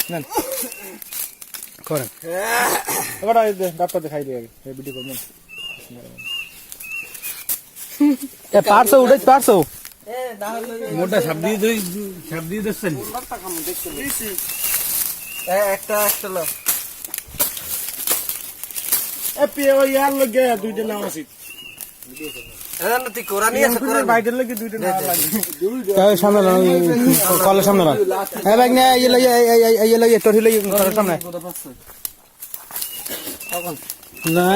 নেন করেন এবার ডাক্তার দেখাই দিয়ে আগে ভিডিও করবেন পারছো উঠে পারছো মোটা সাপ দিয়ে দিচ্ছেন একটা লো ইয়ার লগে দুইটা নাম আছে তুই কোরআন নিয়ে আছে কোরআন বাইরের লগে দুইটা নাম লাগে সামনে কলের সামনে না হ্যাঁ ভাই না এই লই টরি লই কলের সামনে না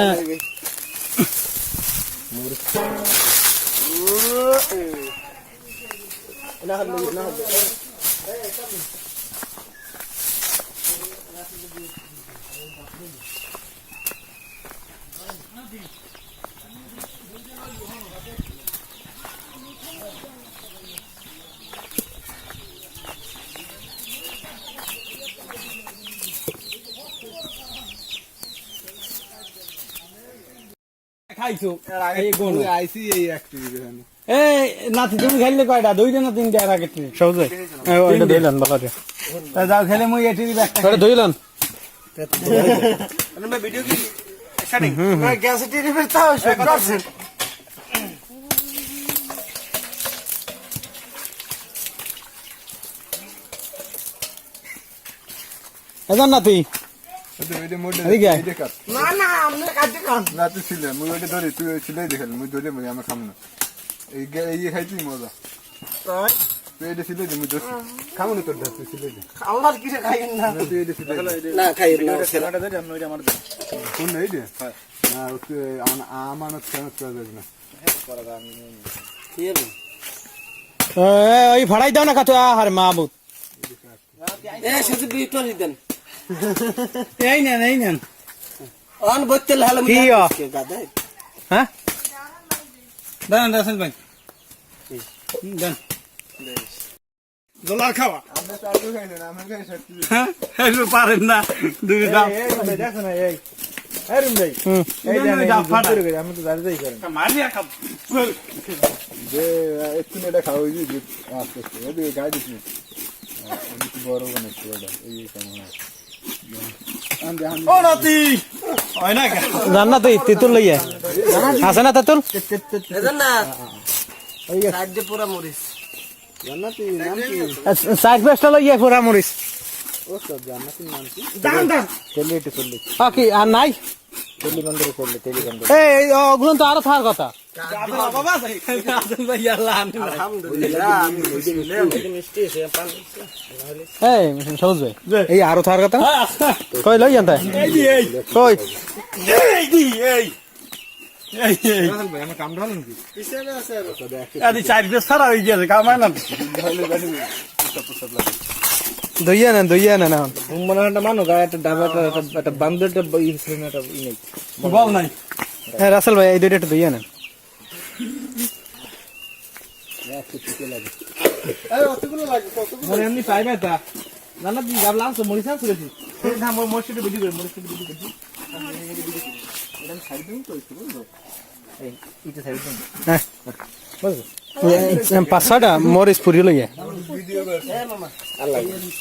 খাইছো আইসি এই একটু এই নাতি তুমি খেললে কয়টা দুইটা না তিনটা এর আগে সহজে ওইটা ধইলেন ভালো রে যাও খেলে মুই এটি ব্যাগটা ওটা ধইলেন ভিডিও কি স্টার্টিং গ্যাস টিভি তাও করছেন এজন নাতি না না আমরা কাটতে খান না তুই ছিলে মুই ওইটা ধরি তুই ছিলেই দেখাল মুই ধরে মুই আমার খাম না এই খাইছি মজা তাই তুই এটা ছিলে মুই ধরছি খামু না তোর ধর তুই ছিলে আমার কিছু খাইন না তুই এটা ছিলে না খাইন না সেলাটা ধরে আমি ওইটা আমার কোন এই দে না তুই আমানত কেন করে দেব না কি রে ওই ভাড়াই দাও না কাতো আহার মাহবুব এ শুধু বিটর দেন এই নেন অন বইতে লাল কি গাদা হ্যাঁ দান দাসন ভাই দান জলা খাওয়া আমরা চালু খাই না আমরা খাই সত্যি হ্যাঁ এই পারেন না দুই দাও এই দেখো না এই আরুম ভাই এই দাও ফাটা করে আমি তো দাঁড়িয়ে করেন মারিয়া খাব যে একটু এটা খাওয়া হইছে যে আস্তে আস্তে এই গাই দিছি একটু বড় বানাইছি ওটা এই কেমন ও নাতি হয় না জান্নাত তেতুল লইয়া আছে না তেতুল এজন না এই রাজ্য পুরা মরিস জান্নাতি নাম কি সাইড বেস্ট লইয়া পুরা মরিস ও সব জান্নাতি নাম কি দান দান চল্লি কি আর নাই চল্লি বন্ধ এই অগুণ তো আরো থাকার কথা বাবা ভাই আলহামদুলিল্লাহ আমি বুঝলাম মিষ্টি এসে পান এই সহজ ভাই এই আরো থাকার কথা কই লই জানতা কই এই ভাই আমার কাম ঢালুন কি পিছনে আছে আদি চার বেশ সারা হই গেছে কামায় না দইয়া না মনে হয় মানো গায়ে একটা ডাবা একটা বান্দরটা একটা নেই বল নাই হ্যাঁ রাসেল ভাই এই দুইটা একটু দইয়া নেন মানে এমনি পাইবে তা জানা তুই গাবলা আনছো মরিচ আনছো রেছি না মরিচটা ভিডিও করে মরিচটা ভিডিও করছি এটা সাইড দিন তো একটু বুঝলো এই এটা সাইড দিন হ্যাঁ পাঁচ ছয়টা মরিচ পুরি লইয়া ভিডিও কর হ্যাঁ মামা আল্লাহ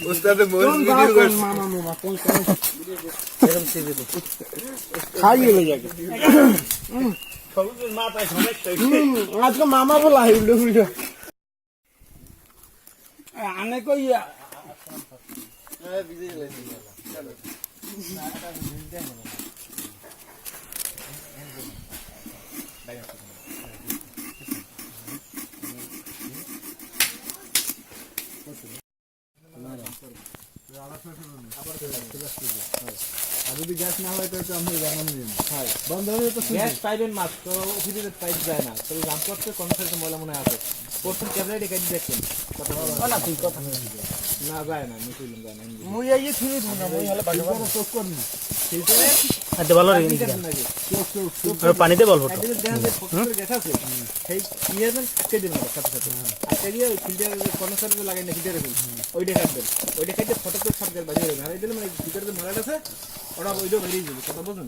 ওস্তাদে মরিচ ভিডিও কর মামা কোন এরকম সিজে দে খাইয়ে লইয়া আজকে মামা বলা হইলো ভিডিও আনে কই যদি গ্যাস না হয় তো আমি জানানো দিন বন্ধ হয়ে তো গ্যাস পাইবেন মাত্র অফিসের পাইপ যায় না তবে জাম করতে কনসার্টে ময়লা মনে আছে প্রথম ক্যামেরা রেখে দেখেন কথা বলা তুই কথা না যায় না মিটুল যায় না মুই আইয়ে থুই দিন না মুই হলে বাকি বড় চোখ করনি সেইটারে আচ্ছা ভালো রে পানিতে বল ফটো দেখেন যে ফটো গ্যাস আছে সেই ইয়ের আটকে দিন না সাথে সাথে আটকে দিয়ে ফিল্টার কনসার্টে লাগাই না ফিল্টারে ওইটা কাটবেন ওইটা কেটে ফটো করে সাবজেক্ট বাজিয়ে দেবেন আর এই দিলে মানে ভিতরে যে ময়লা আছে ওটা ওইটা বেরিয়ে যাবে কথা বলুন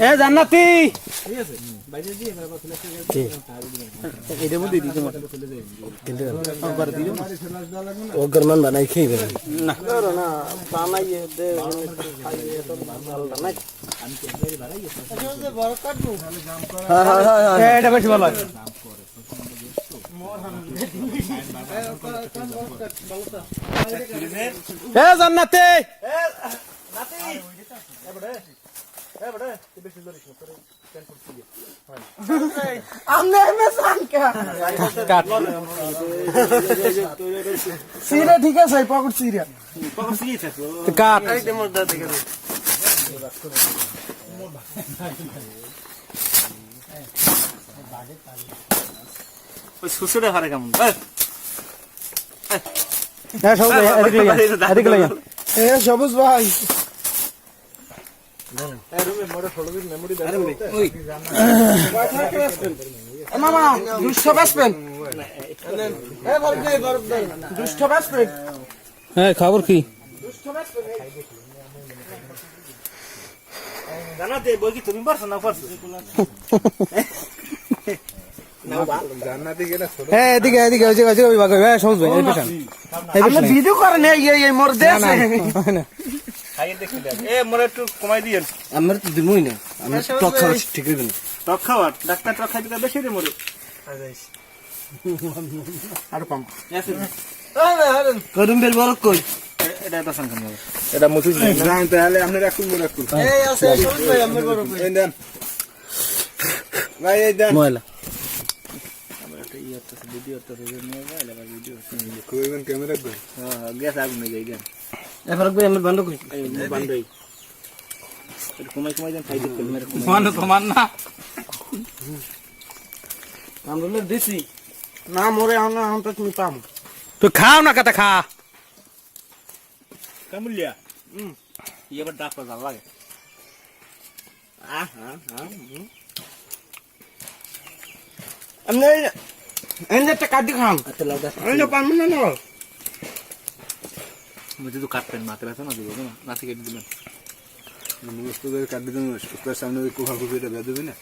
এ জান্নাতি ঠিক আছে বাইরে দিয়ে এবার ফ্ল্যাশ এটার মধ্যে দিতে মাত্র চলে যাই একবার দিও ও গরমান বানাই খেয়ে গেল না না বানাই দে খাইয়ে তো ভালো না আমি ক্যামেরা বাড়াই আচ্ছা বড় কাটবো হ্যাঁ এটা বেশি ভালো হয় এ জান্নাতি আমনে এমে সানকা কাট সিরা ঠিক আছে পকেট সিরা কাট এই মোর দাদা দেখে ওই সুসুরে হারে কেমন হ্যাঁ সব এদিকে লাগে এ সবুজ ভাই মামা দুষ্ট বাসপেন এ বরফ দে দুষ্ট বাসপেন হ্যাঁ খবর কি দুষ্ট বাসপেন জানাতে বই কি তুমি পারছো না পারছো হ্যাঁ এদিকে এদিকে ওই যে ওই বাগো হ্যাঁ সবুজ ভাই এই পেছন আপনি ভিডিও করেন এই মোর দেশ খাইয়ে দেখি এ মোরে একটু কমাই দিয়েন আমার তো দিমই না আমি টক খাওয়া ঠিক হইবে না টক খাওয়ার ডাক্তার টক খাইতে বেশি রে মোরে আর কম করুম বের বড় কই এটা তো সংখ্যা নেই এটা মুঠি জান তাহলে আপনি রাখুন মোর রাখুন এই আছে সবুজ ভাই আপনি বড় এই দেন ভাই এই দেন ময়লা আমরা একটা ইয়ে তো ভিডিও তো নিয়ে গেল আবার ভিডিও কইবেন ক্যামেরা কই হ্যাঁ গ্যাস আগুন নিয়ে যাই দেন এবার ভাই আমি বন্ধ করি এই বান্ডই কমাই কমাই দেন খাইতে মেরে মান কমান না আমরা দিছি না মোরে এখন তো তুমি পাম তো খাও না কথা খা কামুলিয়া ইয়ে আবার ডাক পাওয়া লাগে আপনি এনে একটা কাটি খান আচ্ছা লাউ দাস আমি তো পারবো না মুঝে তো কাটতেন মাথা ব্যথা না দিব না নাতি কেটে দিবেন মুস্ত করে কাটি দেন মুস্তার সামনে কোফা কোফিটা বেঁধে দেবে না